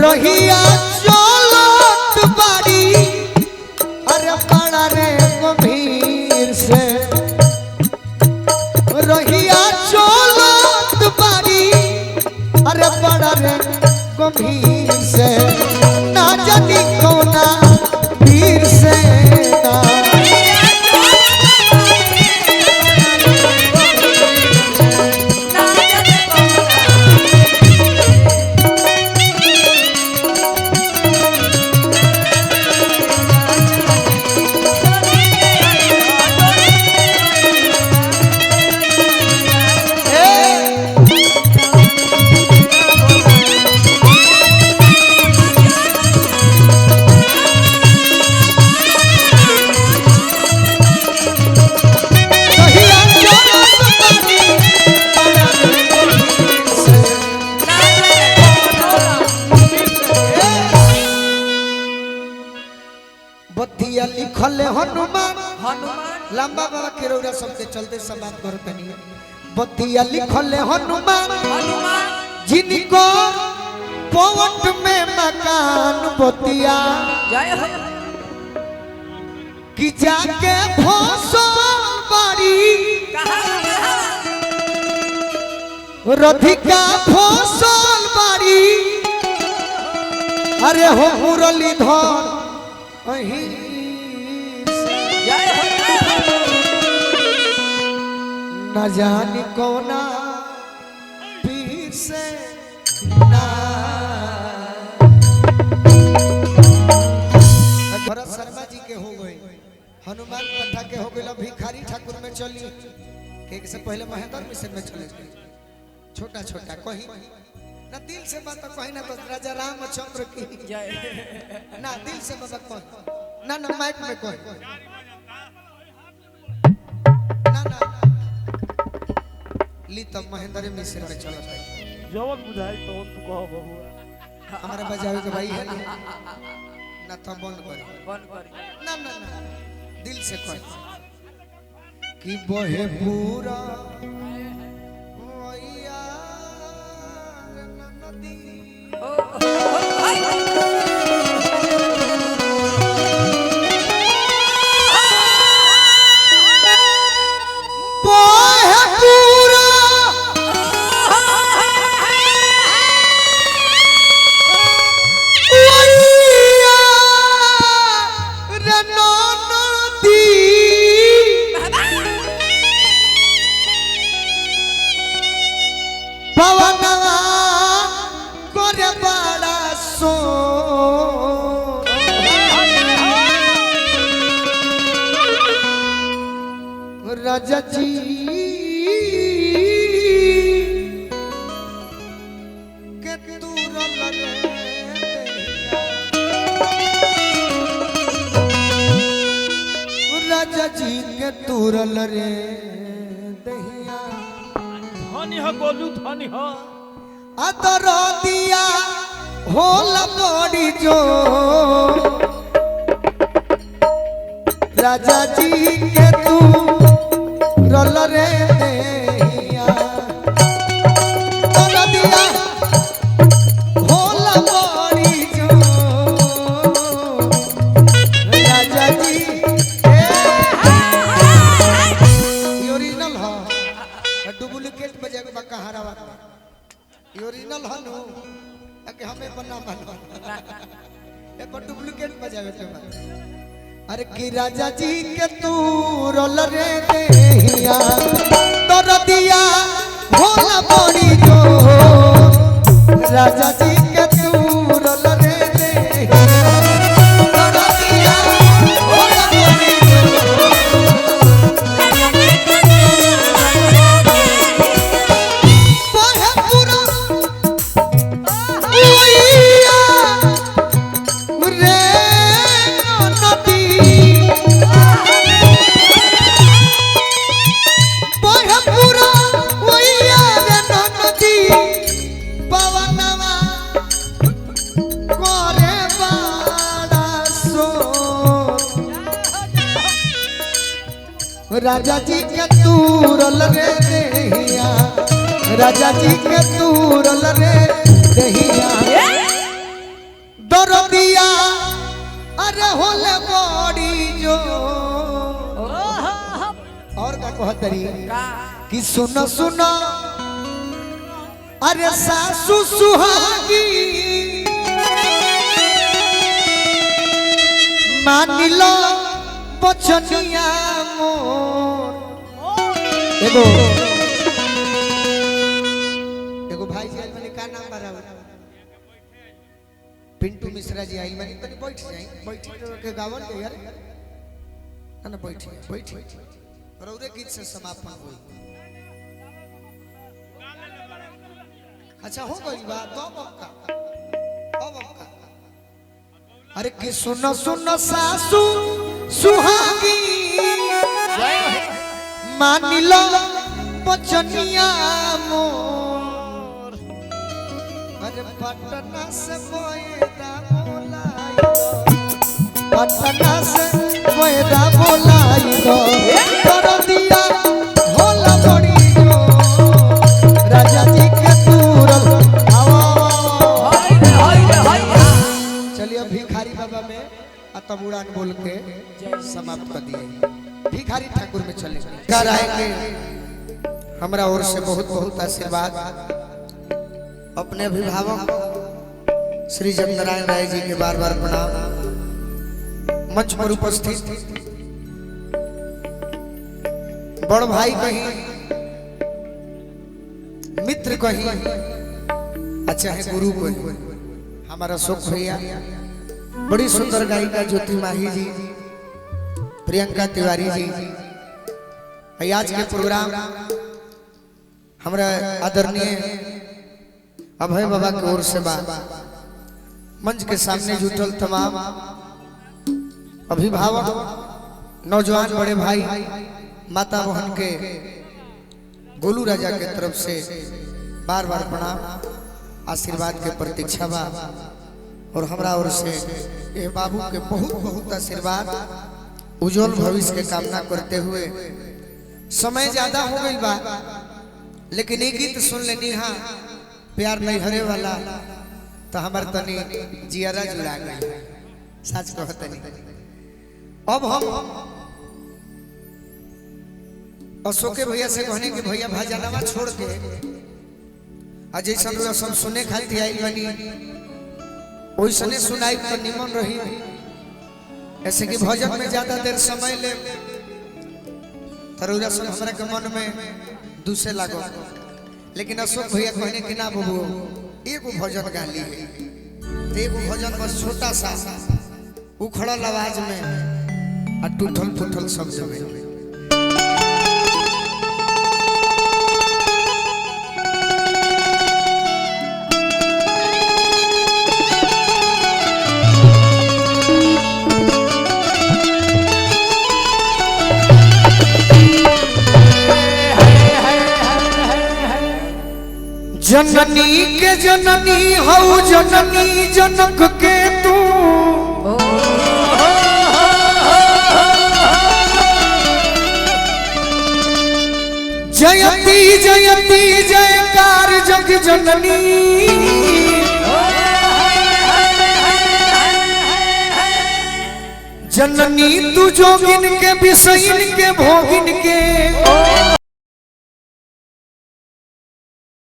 रहिया चलत बाड़ी अरे बड़ा रे गंभीर से रहिया चलत बाड़ी अरे बड़ा रे गंभीर से ना जानी कौना वीर से ना बतिया लिखल हनुमान हनुमान लंबा बाबा के रौरा सबके चलते समाप्त करतनी बतिया लिखल हनुमान हनुमान जिनको पवट में मकान बतिया जय हो कि जाके फसल बाड़ी रधिका फसल बाड़ी अरे हो मुरलीधर जय हो न जानी कौना पीर से ना भरत शर्मा जी के हो गए हनुमान कथा के हो गए भिखारी ठाकुर में चली के से पहले महेंद्र मिशन में चले छोटा छोटा कहीं ना दिल से बात कहीं ना बस राजा रामचंद्र की जय ना दिल से बात कह ना ना माइक में कह ना ना ली तब महेंद्र मिशन में चला जवन बुझाई तो तू कहो बबुआ हमारे बजावे के भाई है ना तो बंद कर ना ना ना दिल से कह कि बहे पूरा मैया नदी राजा जी के तुरल रे राजा जी के तुरल रे दहिया धनी हो गोलू धनी हो अतर दिया होला बड़ी जो राजा जी के तू रल रे देहिया तोरा दिया होला बड़ी जो राजा जी ओरिजिनल हो डुप्लीकेट बजे के बकहारा वाला ओरिजिनल हो नो कि हमें बना मानो ए पर डुप्लीकेट बजावे के बा अरे कि राजा जी के तू रोल रे देहिया तोर दिया भोला बड़ी जो राजा जी के तू रोल रे देहिया तोर दिया भोला बड़ी जो बहे पूरा उइया रे राजा जी के तूरल रे देहिया राजा जी के तूरल रे देहिया तोरो दिया अरे होले बड़ी जो और का कहतरी कि सुनो सुनो अरे सासू सुहागी मान लो बचनिया मोर एगो भाई जी मैंने का नाम बरा पिंटू मिश्रा जी आई मैंने तनी बैठ जाई बैठ के गावन के यार ना बैठ और औरे गीत से समापन हुई। अच्छा हो गई बात तो अब का अरे कि सुनो सुनो सासू सुहागी मान लो बचनिया मोर अरे पटना से मोयदा बोलाई पटना से मोयदा बोलाई तोरो दिया होला बड़ी जो राजा जी के दूरल चलिए भिखारी बाबा में तब उड़ान बोल के समाप्त कर दिए। भिखारी ठाकुर में चले कर आएंगे हमरा ओर से बहुत बहुत आशीर्वाद। अपने अभिभावक श्री जगनारायण राय जी के बार बार प्रणाम। मंच पर उपस्थित बड़ भाई कहीं मित्र कहीं अच्छा है गुरु कहीं हमारा सुख भैया बड़ी सुंदर गायिका ज्योति माही जी प्रियंका तिवारी जी आज के प्रोग्राम हमारा आदरणीय अभय बाबा की ओर से मंच के सामने जुटल तमाम अभिभावक नौजवान बड़े भाई माता बहन के गोलू राजा के तरफ से बार बार प्रणाम आशीर्वाद के प्रतीक्षा बा और हमरा ओर से ये बाबू के बहुत बहुत आशीर्वाद उज्जवल भविष्य के कामना करते हुए समय ज्यादा हो गई बा लेकिन एक गीत सुन लेनी हाँ प्यार नहीं हरे वाला तो हमार तनी जियारा जुड़ा गई सच कहतनी। अब हम अशोके भैया से कहने कि भैया भजनवा छोड़ के अजय सब सुने खातिर आई बनी ओइसने सुनाई तो निमन रही ऐसे कि भजन में ज्यादा देर समय ले तरुरा सुन हमरा के मन में दूसरे लागो लेकिन अशोक भैया कहने कि ना बबू एगो भजन गा ली एगो भजन बस छोटा सा उखड़ल आवाज में और टूटल फूटल शब्द में जननी के जननी हौ जननी जनक के तू जयती जयती जयकार जग जननी जननी तू जोगिन के विषयिन के भोगिन के